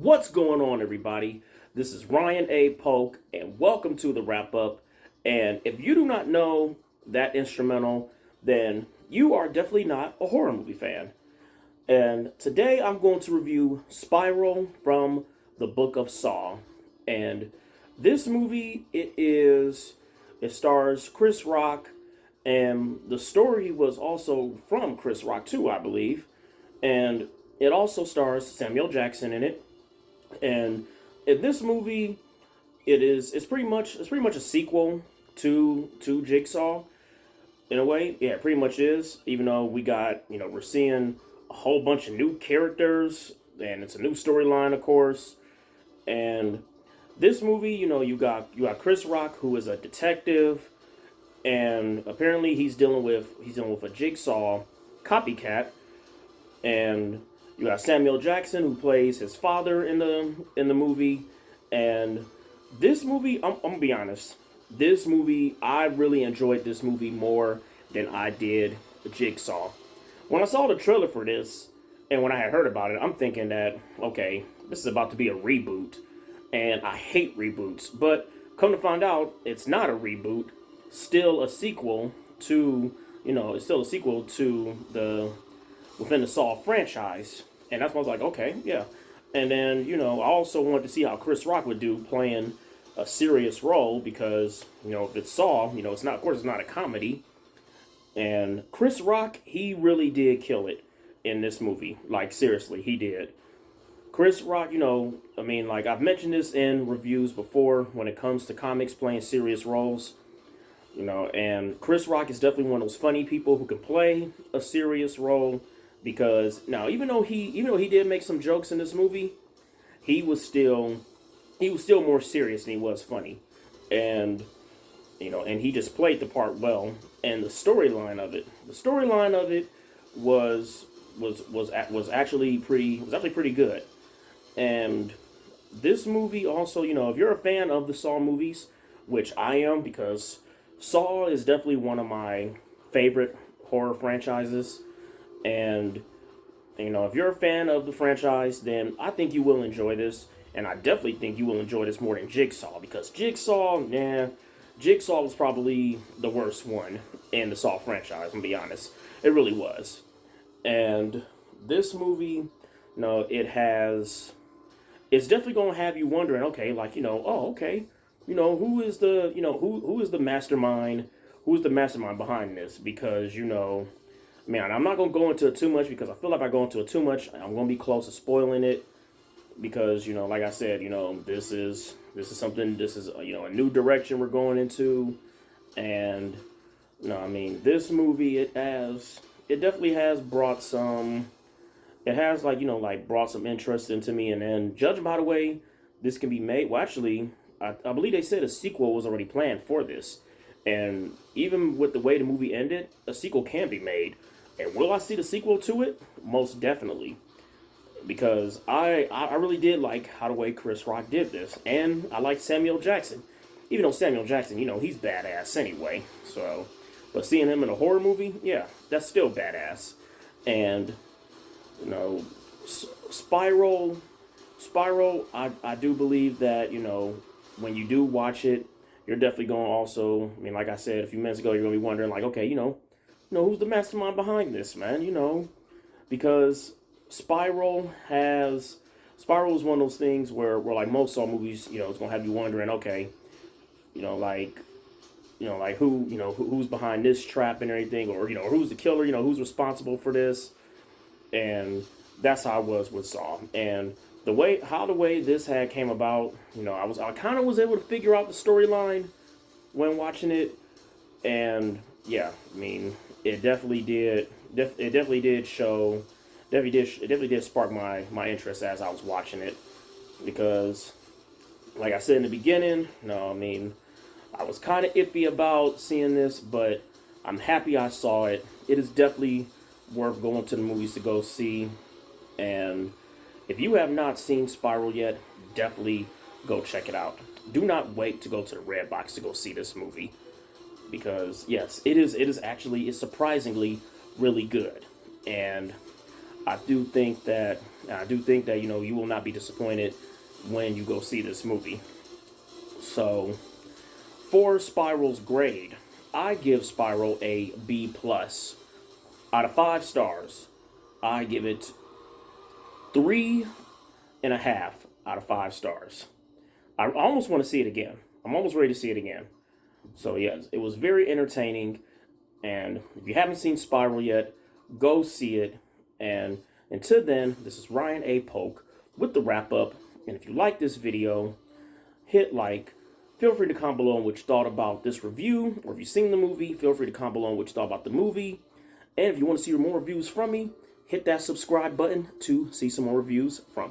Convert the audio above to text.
What's going on, everybody? This is Ryan A. Polk, and welcome to the wrap up. And if you do not know that instrumental, then you are definitely not a horror movie fan. And today I'm going to review Spiral from the Book of Saw. And this movie, it stars Chris Rock, and the story was also from Chris Rock too, I believe. And it also stars Samuel Jackson in it. And in this movie, it's pretty much a sequel to Jigsaw in a way. Yeah, it pretty much is. Even though we're seeing a whole bunch of new characters, and it's a new storyline, of course. And this movie, you got Chris Rock, who is a detective, and apparently he's dealing with a Jigsaw copycat. And you got Samuel Jackson, who plays his father in the movie. And this movie, I'm gonna be honest, this movie, I really enjoyed this movie more than I did Jigsaw. When I saw the trailer for this, and when I had heard about it, I'm thinking that, okay, this is about to be a reboot, and I hate reboots. But come to find out, it's not a reboot. Still a sequel to, it's still a sequel to the within the Saw franchise. And that's why I was like, okay, yeah. And then, I also wanted to see how Chris Rock would do playing a serious role because, if it's Saw, it's not, of course, it's not a comedy. And Chris Rock, he really did kill it in this movie. Like, seriously, he did. Chris Rock, like I've mentioned this in reviews before when it comes to comics playing serious roles. And Chris Rock is definitely one of those funny people who can play a serious role because now even though he did make some jokes in this movie, he was still more serious than he was funny. And and he just played the part well. And the storyline of it was actually pretty good. And this movie also, if you're a fan of the Saw movies, which I am because Saw is definitely one of my favorite horror franchises. And, if you're a fan of the franchise, then I think you will enjoy this. And I definitely think you will enjoy this more than Jigsaw. Because Jigsaw was probably the worst one in the Saw franchise, I'm going to be honest. It really was. And this movie, it's definitely going to have you wondering, okay, oh, okay, who is the mastermind? Who's the mastermind behind this? Because, man, I'm not gonna go into it too much because I feel like if I go into it too much, I'm gonna be close to spoiling it. Because like I said, this is a new direction we're going into, and this movie it definitely has brought some. It has brought some interest into me, and then judging by the way this can be made. Well, actually, I believe they said a sequel was already planned for this, and even with the way the movie ended, a sequel can be made. And will I see the sequel to it? Most definitely. Because I really did like how the way Chris Rock did this. And I like Samuel Jackson. Even though Samuel Jackson, he's badass anyway. So, but seeing him in a horror movie, yeah, that's still badass. And, Spiral, I do believe that, when you do watch it, you're definitely going to also, like I said a few minutes ago, you're going to be wondering, like, okay, who's the mastermind behind this, man? Because Spiral is one of those things where like most Saw movies, it's gonna have you wondering, okay, who's behind this trap and everything, or who's the killer, who's responsible for this, and that's how I was with Saw. And the way this had came about, I kind of was able to figure out the storyline when watching it, and yeah, it definitely did. It definitely did show. It definitely did spark my interest as I was watching it, because, like I said in the beginning, I was kind of iffy about seeing this, but I'm happy I saw it. It is definitely worth going to the movies to go see, and if you have not seen Spiral yet, definitely go check it out. Do not wait to go to the Red Box to go see this movie, because yes, it is surprisingly really good. And I do think that you will not be disappointed when you go see this movie. So for Spiral's grade, I give Spiral a B plus out of 5 stars. I give it 3.5 out of 5 stars. I almost want to see it again. I'm almost ready to see it again. So yes, it was very entertaining. And if you haven't seen Spiral yet, go see it. And until then, this is Ryan A. Polk with the wrap up. And if you like this video, hit like. Feel free to comment below on what you thought about this review, or if you've seen the movie, feel free to comment below on what you thought about the movie. And if you want to see more reviews from me, hit that subscribe button to see some more reviews from me.